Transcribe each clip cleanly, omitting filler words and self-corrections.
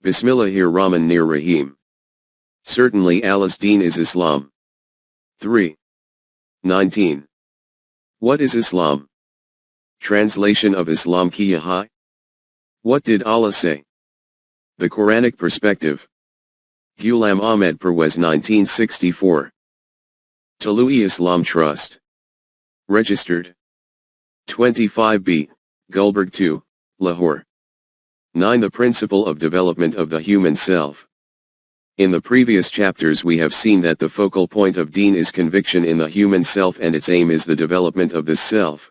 Bismillahir-Rahmanir-Rahim. Certainly Allah's deen is Islam. 3. 19. What is Islam? Translation of Islam ki hai? What did Allah say? The Quranic perspective. Ghulam Ahmed Parwez 1964. Talui Islam Trust. Registered. 25B, Gulberg 2, Lahore. 9. The principle of development of the human self. In the previous chapters we have seen that the focal point of deen is conviction in the human self and its aim is the development of this self.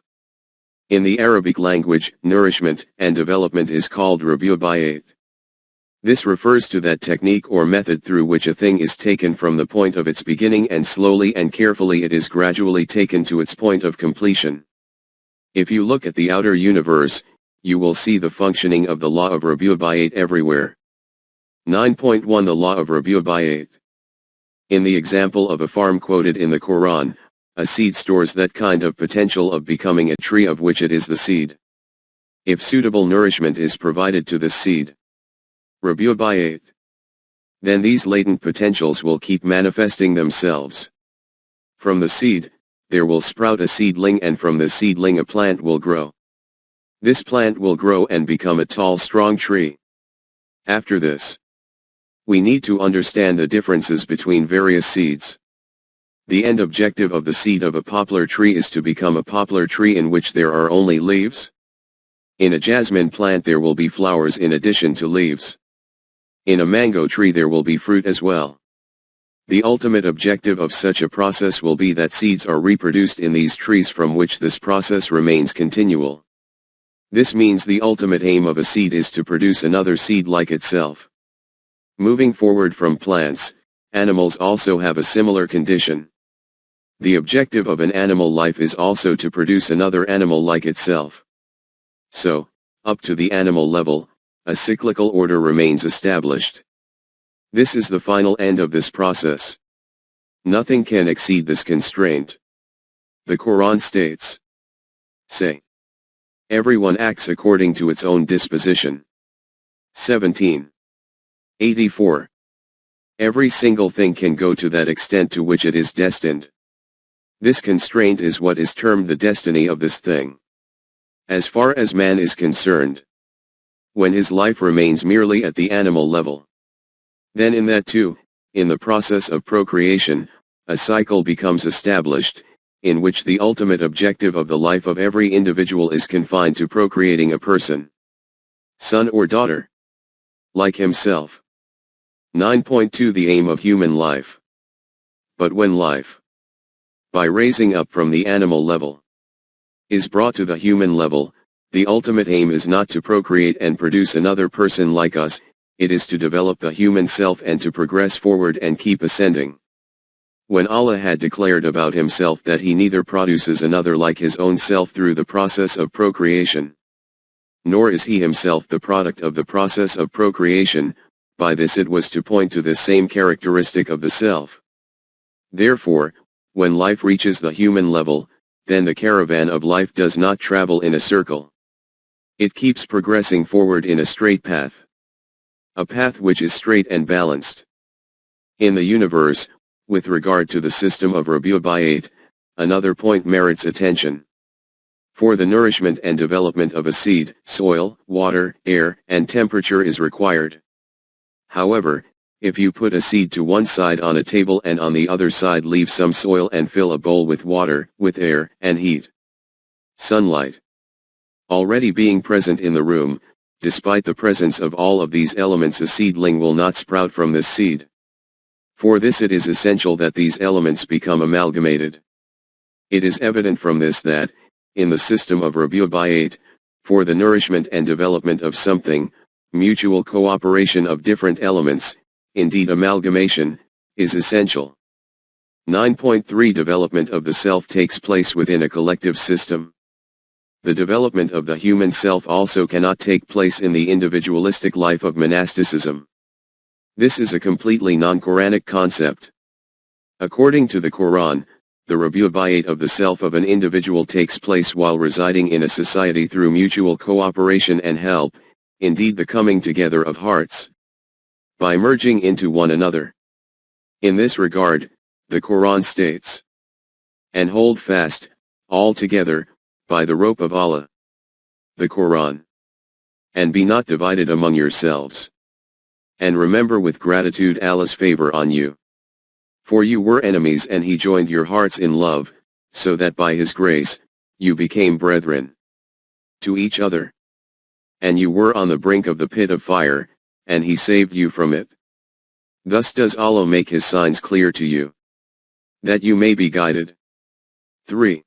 In the Arabic language, nourishment and development is called rabiubayat. This refers to that technique or method through which a thing is taken from the point of its beginning and slowly and carefully it is gradually taken to its point of completion. If you look at the outer universe, you will see the functioning of the law of rabiubayat everywhere. 9.1 The law of rabiubayat. In the example of a farm quoted in the Quran, a seed stores that kind of potential of becoming a tree of which it is the seed. If suitable nourishment is provided to this seed, rabiubayat, then these latent potentials will keep manifesting themselves. From the seed, there will sprout a seedling and from the seedling a plant will grow. This plant will grow and become a tall strong tree. After this, we need to understand the differences between various seeds. The end objective of the seed of a poplar tree is to become a poplar tree in which there are only leaves. In a jasmine plant there will be flowers in addition to leaves. In a mango tree there will be fruit as well. The ultimate objective of such a process will be that seeds are reproduced in these trees from which this process remains continual. This means the ultimate aim of a seed is to produce another seed like itself. Moving forward from plants, animals also have a similar condition. The objective of an animal life is also to produce another animal like itself. So, up to the animal level, a cyclical order remains established. This is the final end of this process. Nothing can exceed this constraint. The Quran states, "Say, everyone acts according to its own disposition." 17:84. Every single thing can go to that extent to which it is destined. This constraint is what is termed the destiny of this thing. As far as man is concerned, when his life remains merely at the animal level, then in that too, in the process of procreation, a cycle becomes established, in which the ultimate objective of the life of every individual is confined to procreating a person, son or daughter, like himself. 9.2 The aim of human life. But when life, by raising up from the animal level, is brought to the human level, the ultimate aim is not to procreate and produce another person like us, it is to develop the human self and to progress forward and keep ascending. When Allah had declared about himself that he neither produces another like his own self through the process of procreation, nor is he himself the product of the process of procreation, by this it was to point to this same characteristic of the self. Therefore, when life reaches the human level, then the caravan of life does not travel in a circle. It keeps progressing forward in a straight path. A path which is straight and balanced. In the universe, with regard to the system of rabiubayat, another point merits attention. For the nourishment and development of a seed, soil, water, air, and temperature is required. However, if you put a seed to one side on a table and on the other side leave some soil and fill a bowl with water, with air, and heat, sunlight, already being present in the room, despite the presence of all of these elements a seedling will not sprout from this seed. For this it is essential that these elements become amalgamated. It is evident from this that, in the system of rabiubayat, for the nourishment and development of something, mutual cooperation of different elements, indeed amalgamation, is essential. 9.3 Development of the self takes place within a collective system. The development of the human self also cannot take place in the individualistic life of monasticism. This is a completely non-Quranic concept. According to the Quran, the rabiubayat of the self of an individual takes place while residing in a society through mutual cooperation and help, indeed the coming together of hearts, by merging into one another. In this regard, the Quran states, "And hold fast, all together, by the rope of Allah." The Quran. "And be not divided among yourselves. And remember with gratitude Allah's favor on you. For you were enemies and he joined your hearts in love, so that by his grace, you became brethren to each other. And you were on the brink of the pit of fire, and he saved you from it. Thus does Allah make his signs clear to you, that you may be guided." 3.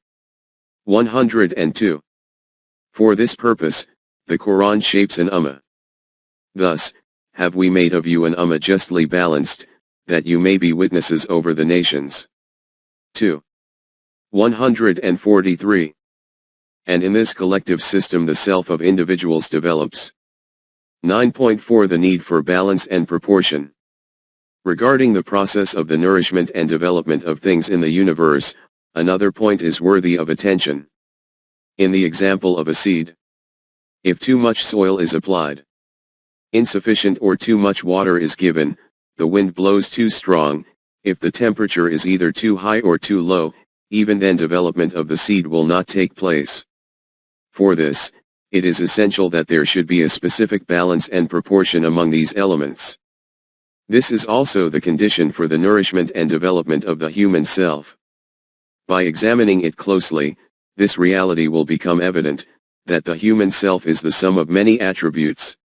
102. For this purpose, the Quran shapes an ummah. Thus, have we made of you an ummah justly balanced, that you may be witnesses over the nations. 2. 143. And in this collective system the self of individuals develops. 9.4 The need for balance and proportion. Regarding the process of the nourishment and development of things in the universe, another point is worthy of attention. In the example of a seed, if too much soil is applied, insufficient or too much water is given, the wind blows too strong, if the temperature is either too high or too low, even then development of the seed will not take place. For this, it is essential that there should be a specific balance and proportion among these elements. This is also the condition for the nourishment and development of the human self. By examining it closely, this reality will become evident, that the human self is the sum of many attributes.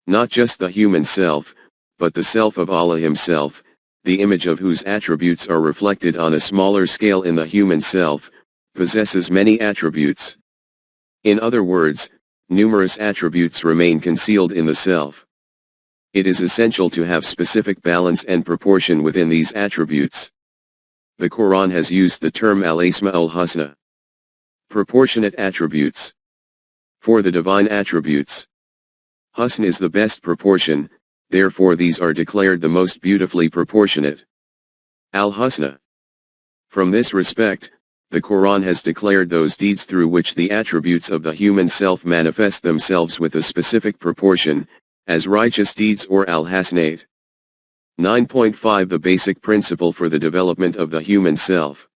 Not just the human self, but the self of Allah himself, the image of whose attributes are reflected on a smaller scale in the human self, possesses many attributes. In other words, numerous attributes remain concealed in the self. It is essential to have specific balance and proportion within these attributes. The Quran has used the term al-Asma al-Husna, proportionate attributes, for the divine attributes. Husn is the best proportion, therefore these are declared the most beautifully proportionate. Al-Husna. From this respect, the Quran has declared those deeds through which the attributes of the human self manifest themselves with a specific proportion, as righteous deeds or al-Hasanat. 9.5 The basic principle for the development of the human self.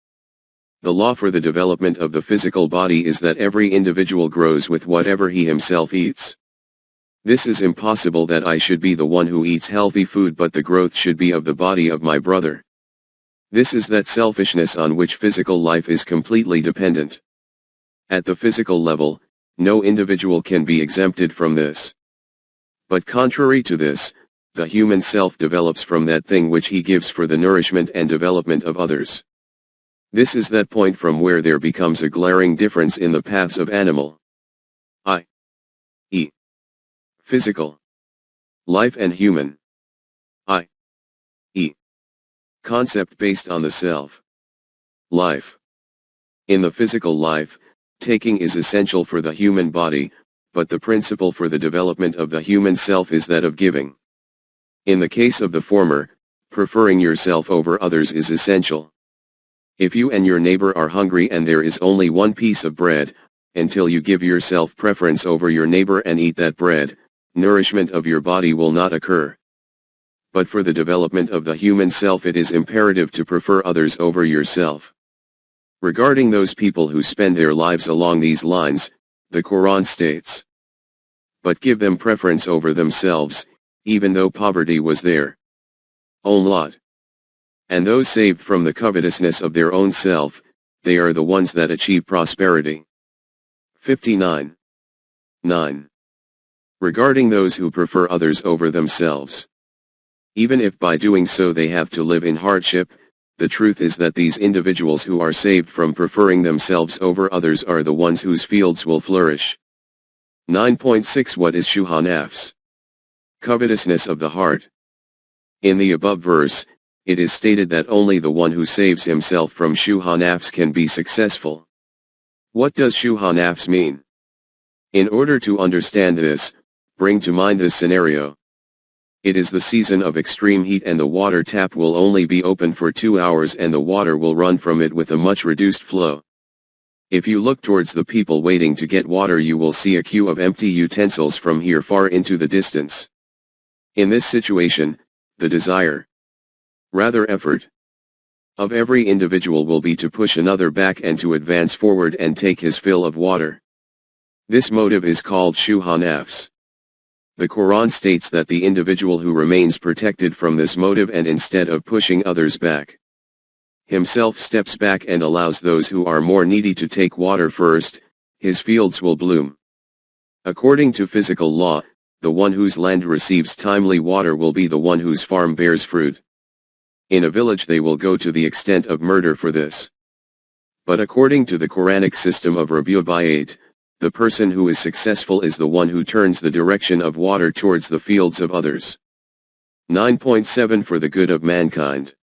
The law for the development of the physical body is that every individual grows with whatever he himself eats. This is impossible that I should be the one who eats healthy food, but the growth should be of the body of my brother. This is that selfishness on which physical life is completely dependent. At the physical level, no individual can be exempted from this. But contrary to this, the human self develops from that thing which he gives for the nourishment and development of others. This is that point from where there becomes a glaring difference in the paths of animal, i.e., physical life, and human, i.e., concept based on the self life. In the physical life, taking is essential for the human body, but the principle for the development of the human self is that of giving. In the case of the former, preferring yourself over others is essential. If you and your neighbor are hungry and there is only one piece of bread, until you give yourself preference over your neighbor and eat that bread, nourishment of your body will not occur. But for the development of the human self it is imperative to prefer others over yourself. Regarding those people who spend their lives along these lines, the Quran states, "But give them preference over themselves, even though poverty was their own lot. And those saved from the covetousness of their own self, they are the ones that achieve prosperity." 59. 9. Regarding those who prefer others over themselves, even if by doing so they have to live in hardship, the truth is that these individuals who are saved from preferring themselves over others are the ones whose fields will flourish. 9.6 What is shuha nafs? Covetousness of the heart. In the above verse, it is stated that only the one who saves himself from shuha nafs can be successful. What does shuha nafs mean? In order to understand this, bring to mind this scenario. It is the season of extreme heat and the water tap will only be open for 2 hours and the water will run from it with a much reduced flow. If you look towards the people waiting to get water, you will see a queue of empty utensils from here far into the distance. In this situation, the desire, rather effort, of every individual will be to push another back and to advance forward and take his fill of water. This motive is called shuha nafs. The Quran states that the individual who remains protected from this motive and instead of pushing others back, himself steps back and allows those who are more needy to take water first, his fields will bloom. According to physical law, the one whose land receives timely water will be the one whose farm bears fruit. In a village they will go to the extent of murder for this. But according to the Quranic system of Rabi'u Bayt, the person who is successful is the one who turns the direction of water towards the fields of others. 9.7 For the good of mankind.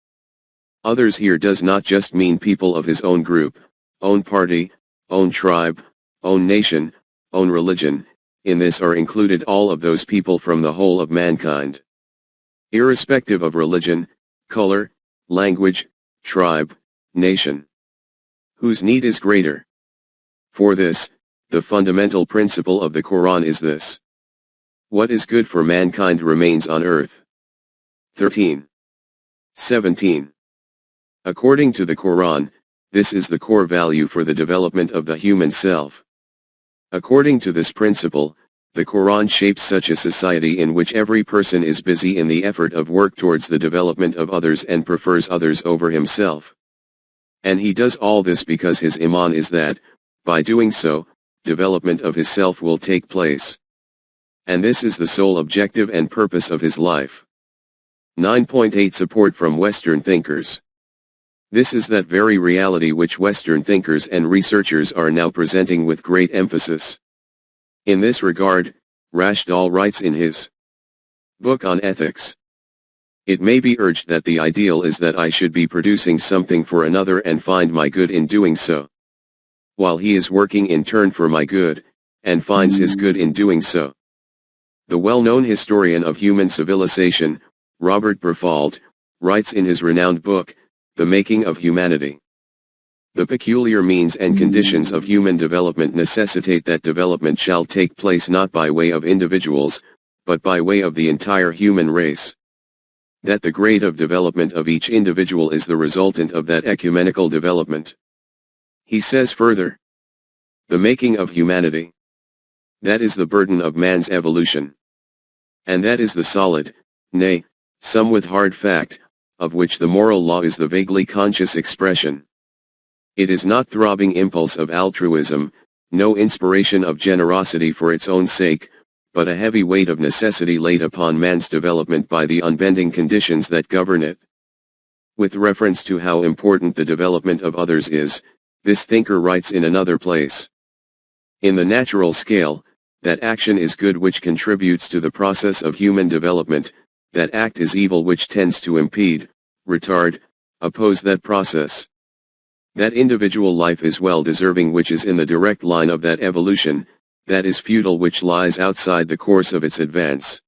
Others here does not just mean people of his own group, own party, own tribe, own nation, own religion. In this are included all of those people from the whole of mankind, irrespective of religion, color, language, tribe, nation. Whose need is greater? For this, the fundamental principle of the Quran is this: what is good for mankind remains on earth. 13. 17. According to the Quran, this is the core value for the development of the human self. According to this principle, the Quran shapes such a society in which every person is busy in the effort of work towards the development of others and prefers others over himself. And he does all this because his iman is that, by doing so, development of his self will take place. And this is the sole objective and purpose of his life. 9.8 Support from Western thinkers. This is that very reality which Western thinkers and researchers are now presenting with great emphasis. In this regard, Rashdal writes in his book on ethics, "It may be urged that the ideal is that I should be producing something for another and find my good in doing so, while he is working in turn for my good, and finds his good in doing so." The well-known historian of human civilization, Robert Berthold, writes in his renowned book, The Making of Humanity, "The peculiar means and conditions of human development necessitate that development shall take place not by way of individuals, but by way of the entire human race. That the grade of development of each individual is the resultant of that ecumenical development." He says further, "The making of humanity, that is the burden of man's evolution. And that is the solid, nay, somewhat hard fact, of which the moral law is the vaguely conscious expression. It is not throbbing impulse of altruism, no inspiration of generosity for its own sake, but a heavy weight of necessity laid upon man's development by the unbending conditions that govern it." With reference to how important the development of others is, this thinker writes in another place, "In the natural scale, that action is good which contributes to the process of human development, that act is evil which tends to impede, retard, oppose that process. That individual life is well deserving which is in the direct line of that evolution, that is futile which lies outside the course of its advance.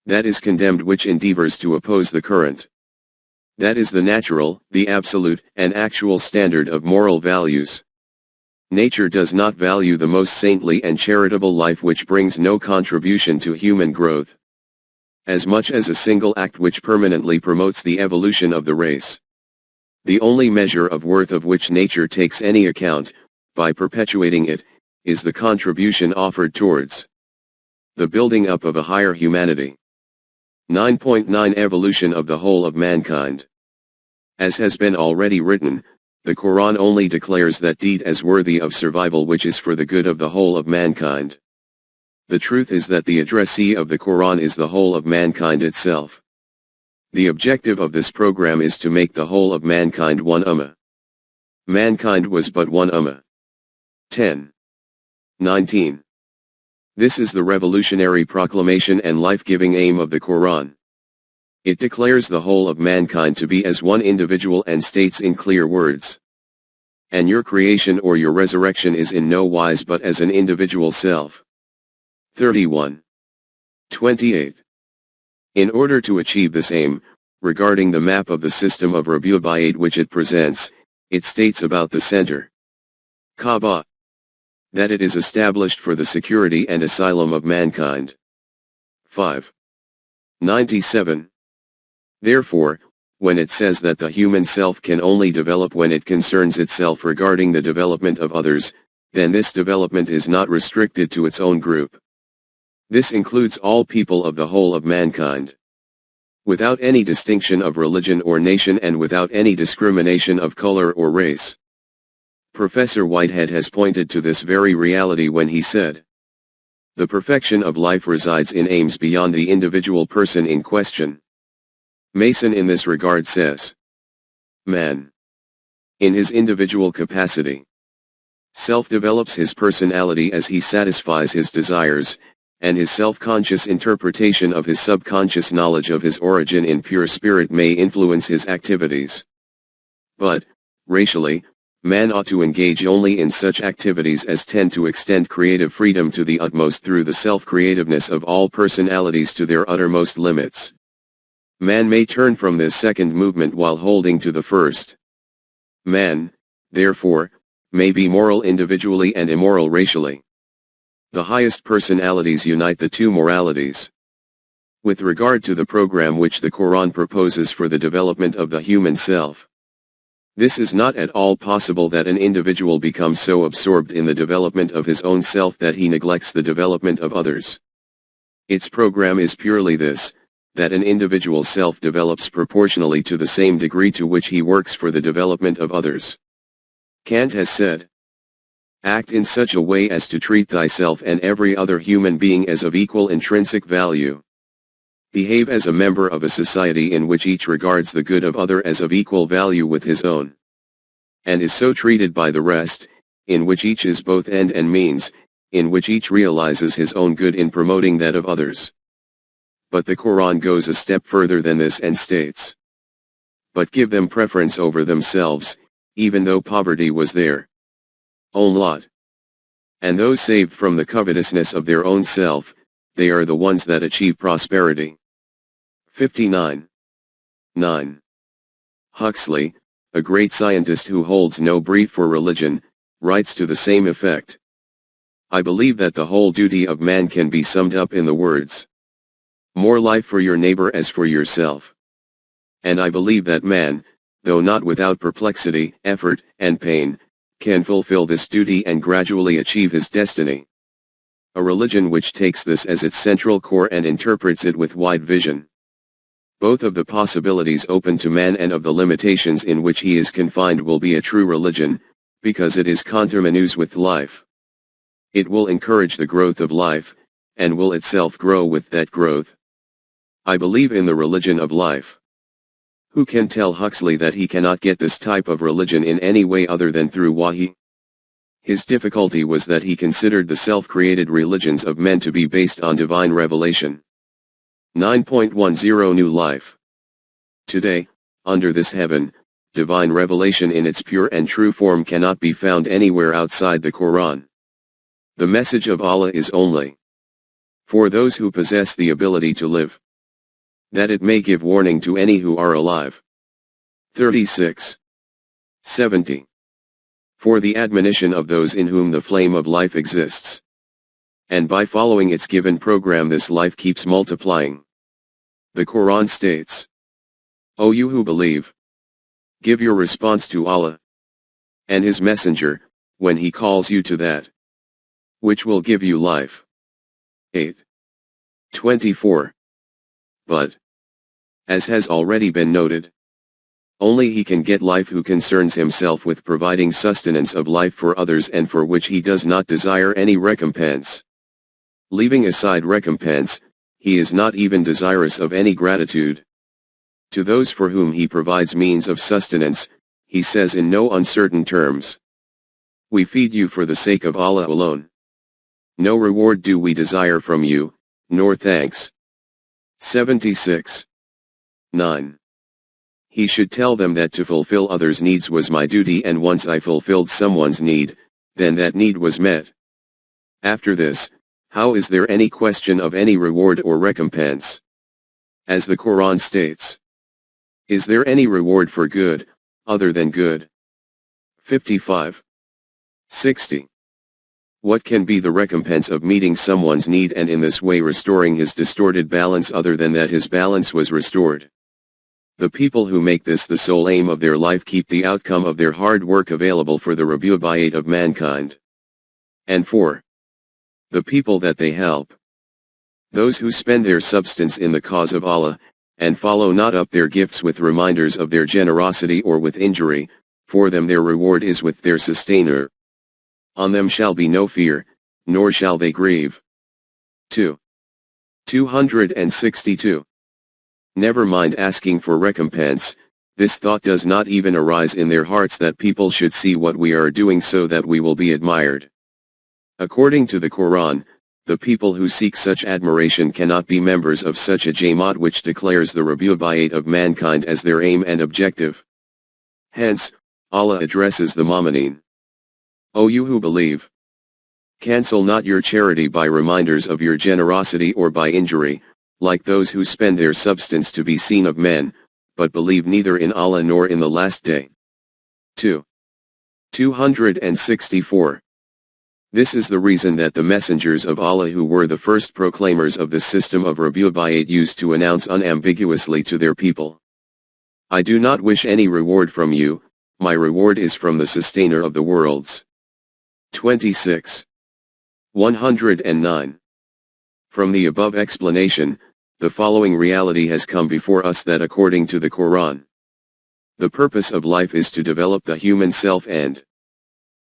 That is condemned which endeavors to oppose the current. That is the natural, the absolute, and actual standard of moral values. Nature does not value the most saintly and charitable life which brings no contribution to human growth, as much as a single act which permanently promotes the evolution of the race. The only measure of worth of which nature takes any account, by perpetuating it, is the contribution offered towards the building up of a higher humanity." 9.9 Evolution of the whole of mankind. As has been already written, the Quran only declares that deed as worthy of survival which is for the good of the whole of mankind. The truth is that the addressee of the Quran is the whole of mankind itself. The objective of this program is to make the whole of mankind one ummah. Mankind was but one ummah. 10. 19. This is the revolutionary proclamation and life-giving aim of the Quran. It declares the whole of mankind to be as one individual and states in clear words, "And your creation or your resurrection is in no wise but as an individual self." 31. 28. In order to achieve this aim, regarding the map of the system of Rabi'u Bayt which it presents, it states about the center, Kaaba, that it is established for the security and asylum of mankind. 5. 97. Therefore, when it says that the human self can only develop when it concerns itself regarding the development of others, then this development is not restricted to its own group. This includes all people of the whole of mankind, without any distinction of religion or nation and without any discrimination of color or race. Professor Whitehead has pointed to this very reality when he said, "The perfection of life resides in aims beyond the individual person in question." Mason in this regard says, "Man, in his individual capacity, self-develops his personality as he satisfies his desires, and his self-conscious interpretation of his subconscious knowledge of his origin in pure spirit may influence his activities. But, racially, man ought to engage only in such activities as tend to extend creative freedom to the utmost through the self-creativeness of all personalities to their uttermost limits. Man may turn from this second movement while holding to the first. Man, therefore, may be moral individually and immoral racially. The highest personalities unite the two moralities. With regard to the program which the Quran proposes for the development of the human self, this is not at all possible that an individual becomes so absorbed in the development of his own self that he neglects the development of others. Its program is purely this, that an individual self develops proportionally to the same degree to which he works for the development of others. Kant has said, "Act in such a way as to treat thyself and every other human being as of equal intrinsic value. Behave as a member of a society in which each regards the good of other as of equal value with his own, and is so treated by the rest, in which each is both end and means, in which each realizes his own good in promoting that of others." But the Quran goes a step further than this and states, "But give them preference over themselves, even though poverty was their own lot. And those saved from the covetousness of their own self, they are the ones that achieve prosperity." 59. 9. Huxley, a great scientist who holds no brief for religion, writes to the same effect. "I believe that the whole duty of man can be summed up in the words, 'More life for your neighbor as for yourself.' And I believe that man, though not without perplexity, effort, and pain, can fulfill this duty and gradually achieve his destiny. A religion which takes this as its central core and interprets it with wide vision, both of the possibilities open to man and of the limitations in which he is confined, will be a true religion, because it is conterminous with life. It will encourage the growth of life, and will itself grow with that growth. I believe in the religion of life." Who can tell Huxley that he cannot get this type of religion in any way other than through wahi? His difficulty was that he considered the self-created religions of men to be based on divine revelation. 9.10 New Life. Today, under this heaven, divine revelation in its pure and true form cannot be found anywhere outside the Quran. The message of Allah is only for those who possess the ability to live, that it may give warning to any who are alive. 36. 70. For the admonition of those in whom the flame of life exists, and by following its given program this life keeps multiplying. The Quran states, "O you who believe, give your response to Allah and His Messenger, when He calls you to that which will give you life." 8. 24. But, as has already been noted, only he can get life who concerns himself with providing sustenance of life for others and for which he does not desire any recompense. Leaving aside recompense, he is not even desirous of any gratitude. To those for whom he provides means of sustenance, he says in no uncertain terms, "We feed you for the sake of Allah alone. No reward do we desire from you, nor thanks." 76. 9. He should tell them that to fulfill others' needs was my duty, and once I fulfilled someone's need, then that need was met. After this, how is there any question of any reward or recompense? As the Quran states, "Is there any reward for good, other than good?" 55. 60. What can be the recompense of meeting someone's need and in this way restoring his distorted balance other than that his balance was restored? The people who make this the sole aim of their life keep the outcome of their hard work available for the rebubayat of mankind. And 4. The people that they help. Those who spend their substance in the cause of Allah, and follow not up their gifts with reminders of their generosity or with injury, for them their reward is with their sustainer. On them shall be no fear, nor shall they grieve. 2. 262. Never mind asking for recompense, this thought does not even arise in their hearts that people should see what we are doing so that we will be admired. According to the Quran, the people who seek such admiration cannot be members of such a Jamaat which declares the rebubayat of mankind as their aim and objective. Hence, Allah addresses the Mu'mineen. O you who believe! Cancel not your charity by reminders of your generosity or by injury, like those who spend their substance to be seen of men, but believe neither in Allah nor in the last day. 2. 264. This is the reason that the messengers of Allah who were the first proclaimers of the system of rebubayat used to announce unambiguously to their people, I do not wish any reward from you, my reward is from the sustainer of the worlds. 26. 109. From the above explanation, the following reality has come before us that according to the Quran, the purpose of life is to develop the human self and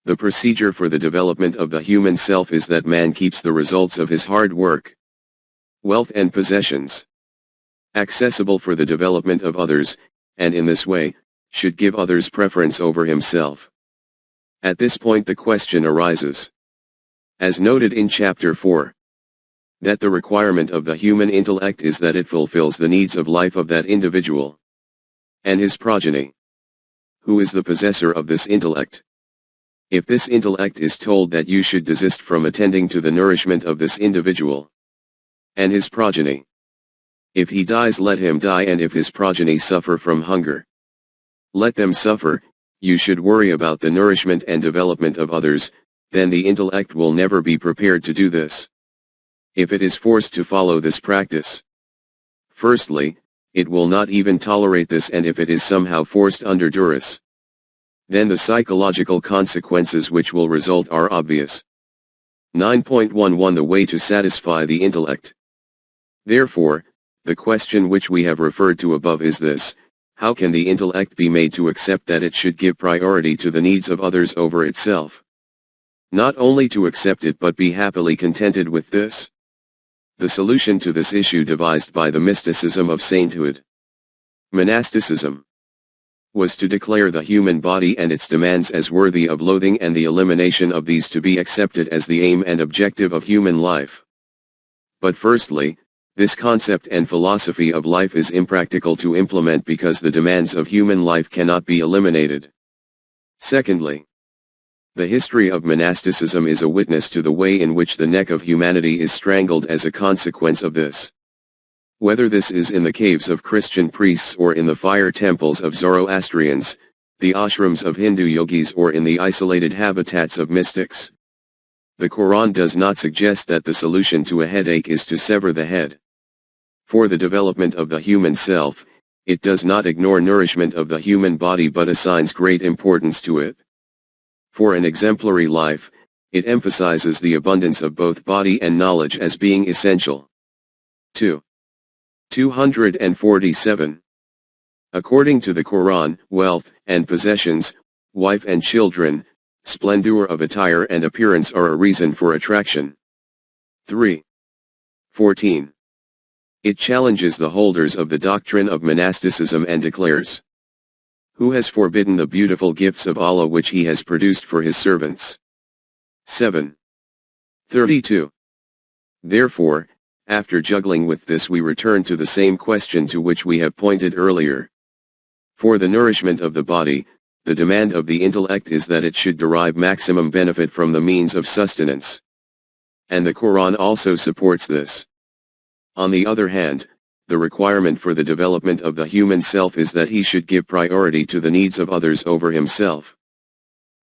the procedure for the development of the human self is that man keeps the results of his hard work, wealth and possessions accessible for the development of others, and in this way, should give others preference over himself. At this point the question arises, as noted in chapter 4, that the requirement of the human intellect is that it fulfills the needs of life of that individual and his progeny. Who is the possessor of this intellect? If this intellect is told that you should desist from attending to the nourishment of this individual and his progeny, if he dies let him die, and if his progeny suffer from hunger, let them suffer, you should worry about the nourishment and development of others, then the intellect will never be prepared to do this. If it is forced to follow this practice, firstly, it will not even tolerate this, and if it is somehow forced under duress, then the psychological consequences which will result are obvious. 9.11 The way to satisfy the intellect. Therefore, the question which we have referred to above is this: how can the intellect be made to accept that it should give priority to the needs of others over itself? Not only to accept it but be happily contented with this? The solution to this issue devised by the mysticism of sainthood, monasticism, was to declare the human body and its demands as worthy of loathing and the elimination of these to be accepted as the aim and objective of human life. But firstly, this concept and philosophy of life is impractical to implement because the demands of human life cannot be eliminated. Secondly, the history of monasticism is a witness to the way in which the neck of humanity is strangled as a consequence of this. Whether this is in the caves of Christian priests or in the fire temples of Zoroastrians, the ashrams of Hindu yogis or in the isolated habitats of mystics, the Quran does not suggest that the solution to a headache is to sever the head. For the development of the human self, it does not ignore nourishment of the human body but assigns great importance to it. For an exemplary life, it emphasizes the abundance of both body and knowledge as being essential. 2. 247. According to the Quran, wealth and possessions, wife and children, splendor of attire and appearance are a reason for attraction. 3. 14. It challenges the holders of the doctrine of monasticism and declares, who has forbidden the beautiful gifts of Allah which He has produced for His servants? 7. 32. Therefore, after juggling with this we return to the same question to which we have pointed earlier. For the nourishment of the body, the demand of the intellect is that it should derive maximum benefit from the means of sustenance. And the Quran also supports this. On the other hand, the requirement for the development of the human self is that he should give priority to the needs of others over himself.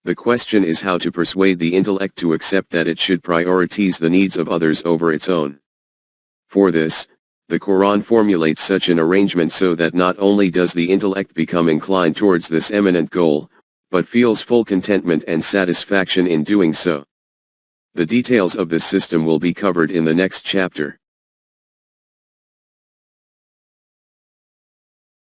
The question is how to persuade the intellect to accept that it should prioritize the needs of others over its own. For this, the Quran formulates such an arrangement so that not only does the intellect become inclined towards this eminent goal, but feels full contentment and satisfaction in doing so. The details of this system will be covered in the next chapter.